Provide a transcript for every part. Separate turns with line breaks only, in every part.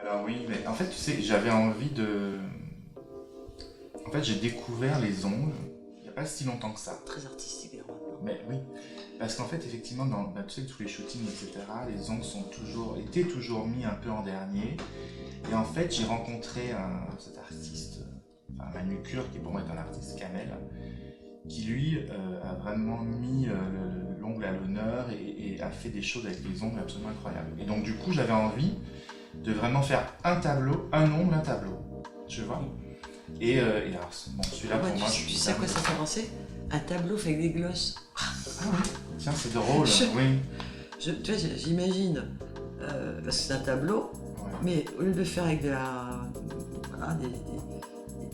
Alors oui, mais en fait, tu sais, j'avais envie de... En fait, j'ai découvert les ongles il n'y a pas si longtemps que ça.
Très artistique alors maintenant.
Mais oui, parce qu'en fait, effectivement, dans tu sais, tous les shootings, etc., les ongles étaient toujours mis un peu en dernier. Et en fait, j'ai rencontré cet artiste, enfin Manucure, qui pour moi est un artiste Kamel, qui lui a vraiment mis l'ongle à l'honneur et a fait des choses avec les ongles absolument incroyables. Et donc du coup, j'avais envie de vraiment faire un tableau, un ongle, un tableau, tu vois. Et alors, bon, celui-là pour moi...
Tu sais à quoi ça fait penser? Un tableau fait avec des glosses.
Ah oui, tiens, c'est drôle, oui.
Tu vois, j'imagine, parce que c'est un tableau,
Ouais.
mais au lieu de le faire avec des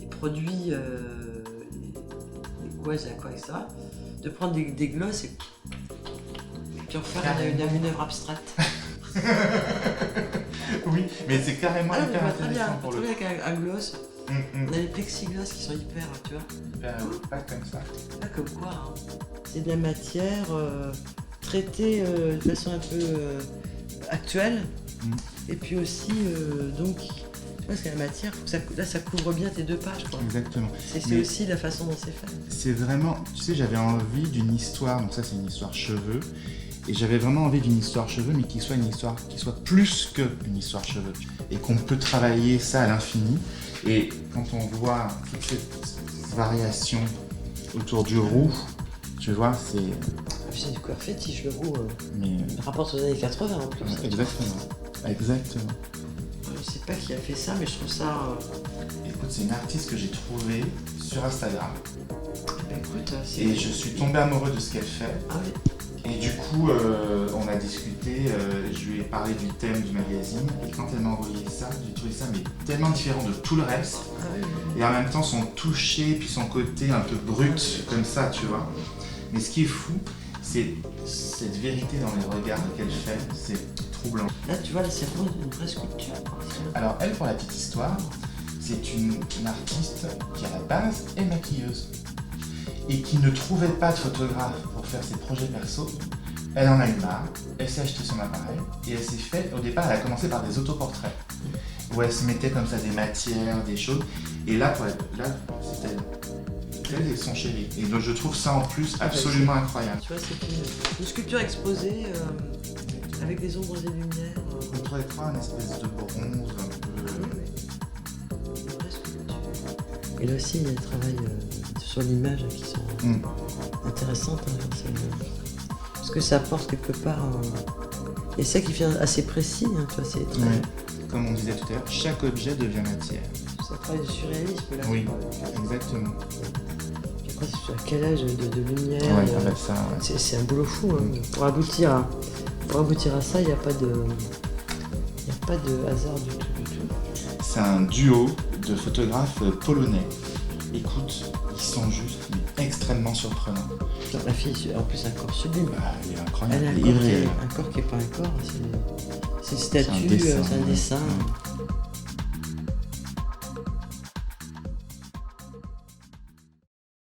produits, des gouaches, quoi, etc., de prendre des glosses et puis en faire une œuvre abstraite.
Oui, mais c'est carrément
Ah,
hyper
mais très bien,
intéressant pour
très
le
bien avec un gloss.
coup.
On a les plexiglas qui sont hyper, tu vois.
Pas comme ça.
Pas comme quoi, hein. C'est de la matière traitée de façon un peu actuelle. Et puis aussi, donc, tu vois, parce que la matière, là, ça couvre bien tes deux pages, quoi.
Exactement.
C'est aussi la façon dont c'est fait.
C'est vraiment, tu sais, j'avais envie d'une histoire, donc ça c'est une histoire cheveux, et j'avais vraiment envie d'une histoire cheveux, mais qui soit une histoire qui soit plus qu'une histoire cheveux, et qu'on peut travailler ça à l'infini. Et quand on voit toutes ces variations autour du roux, tu vois,
C'est du corps fétiche, le roux.
Mais
Rapporte aux années 80 en plus.
exactement.
Je sais pas qui a fait ça, mais je trouve ça.
Écoute, c'est une artiste que j'ai trouvée sur Instagram.
Bah écoute,
Et je suis tombé amoureux de ce qu'elle fait.
Ah oui.
Et du coup, on a discuté, je lui ai parlé du thème du magazine, et quand elle m'a envoyé ça, j'ai trouvé ça mais tellement différent de tout le reste,
Ah oui.
et en même temps son toucher, puis son côté un peu brut, comme ça, tu vois. Mais ce qui est fou, c'est cette vérité dans les regards qu'elle fait, c'est troublant.
Là, tu vois, là, c'est vraiment une vraie sculpture, quoi.
Alors elle, pour la petite histoire, c'est une artiste qui à la base est maquilleuse, et qui ne trouvait pas de photographe pour faire ses projets perso. Elle en a eu marre, elle s'est acheté son appareil et elle s'est fait, au départ elle a commencé par des autoportraits où elle se mettait comme ça des matières, des choses, et là, c'était elle et son chéri. Et donc je trouve ça en plus absolument incroyable.
Tu vois, c'est une sculpture exposée avec des ombres et lumières.
Contre écran, une espèce de bronze un peu...
Une vraie sculpture. Et là aussi, il y a des travails sur l'image qui sont intéressantes. Hein, parce que ça apporte quelque part. Et ça qui vient assez précis, hein, tu vois, c'est très.
Ouais. Comme on disait tout à l'heure, chaque objet devient matière.
Ça travaille du surréalisme là.
Oui, exactement.
Puis après, c'est à quel âge de lumière.
Ouais, ça va être ça. Ouais.
C'est un boulot fou. Hein. Pour aboutir à ça, il n'y a pas de hasard du tout.
C'est un duo de photographes polonais. Écoute, ils sont juste mais extrêmement surprenants.
La fille, en plus, un corps sublime.
Bah, il est incroyable,
Elle a
il est irréel.
un corps qui n'est pas un corps, c'est une statue,
dessin,
c'est un
ouais.
dessin.